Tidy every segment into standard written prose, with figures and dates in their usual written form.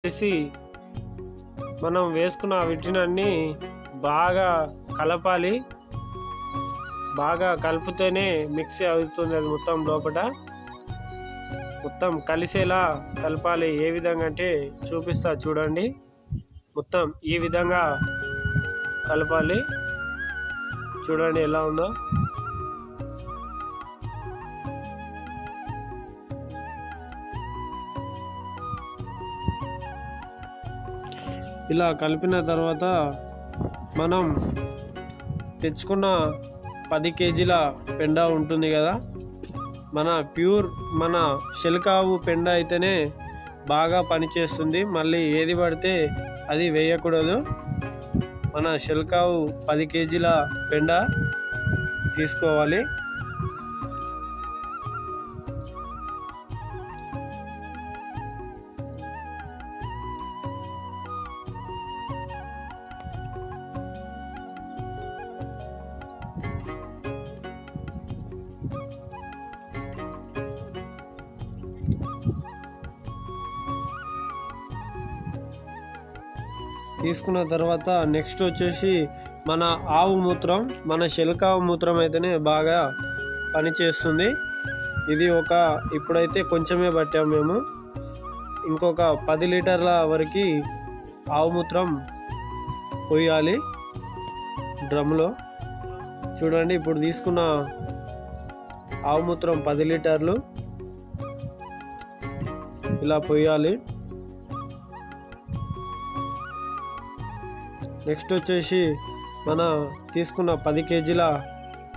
వేసి మనం వేసుకున్న వీటినన్నీ బాగా కలపాలి. బాగా కలిపితేనే మిక్స్ అవుతుంది. అది మొత్తం లోపల మొత్తం కలిసేలా కలపాలి. ఏ విధంగా అంటే చూపిస్తా చూడండి. మొత్తం ఈ విధంగా కలపాలి. చూడండి ఎలా ఉందో. ఇలా కలిపిన తర్వాత మనం తెచ్చుకున్న 10 కేజీల పెండ ఉంటుంది కదా, మన శెలకావు పెండ అయితేనే బాగా పనిచేస్తుంది. మళ్ళీ ఏది పడితే అది వేయకూడదు. మన శెలకావు 10 కేజీల పెండ తీసుకోవాలి. తీసుకున్న తర్వాత నెక్స్ట్ వచ్చేసి మన ఆవు మూత్రం, మన శెలకావు మూత్రం అయితేనే బాగా పనిచేస్తుంది. ఇది ఇప్పుడైతే కొంచెమే పట్టాము మేము. ఇంకొక 10 లీటర్ల వరకు ఆవు మూత్రం పోయాలి డ్రమ్లో. చూడండి, ఇప్పుడు తీసుకున్న ఆవు మూత్రం 10 లీటర్లు ఇలా పోయాలి. నెక్స్ట్ వచ్చేసి మన తీసుకున్న 10 కేజీల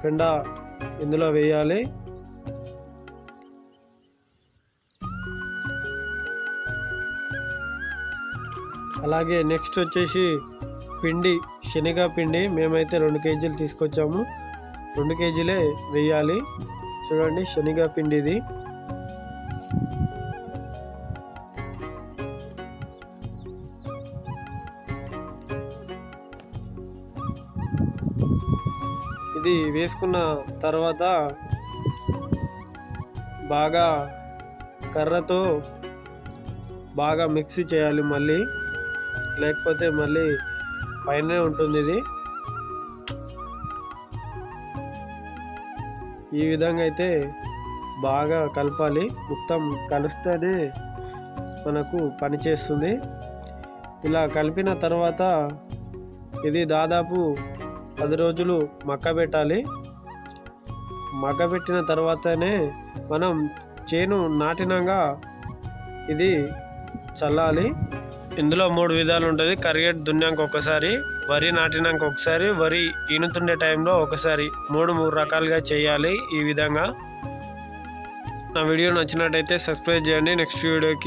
పెండ ఇందులో వేయాలి. అలాగే నెక్స్ట్ వచ్చేసి పిండి, శనగ పిండి మేమైతే 2 కేజీలు తీసుకొచ్చాము. 2 కేజీలే వేయాలి. చూడండి, శనగ పిండిది. ఇది వేసుకున్న తర్వాత బాగా కర్రతో బాగా మిక్స్ చేయాలి మళ్ళీ, లేకపోతే మళ్ళీ పైనే ఉంటుంది ఇది. ఈ విధంగా అయితే బాగా కలపాలి. మొత్తం కలిస్తేనే మనకు పనిచేస్తుంది. ఇలా కలిపిన తర్వాత ఇది దాదాపు 10 రోజులు మక్కబెట్టాలి. మక్కబెట్టిన తర్వాతనే మనం చేను నాటినాక ఇది చల్లాలి. ఇందులో 3 విధాలు ఉంటుంది. కరిగేట్ దున్నాక ఒకసారి, వరి నాటినాక ఒకసారి, వరి ఈనుతుండే టైంలో ఒకసారి, 3 రకాలుగా చేయాలి. ఈ విధంగా నా వీడియో నచ్చినట్టయితే సబ్స్క్రైబ్ చేయండి. నెక్స్ట్ వీడియోకి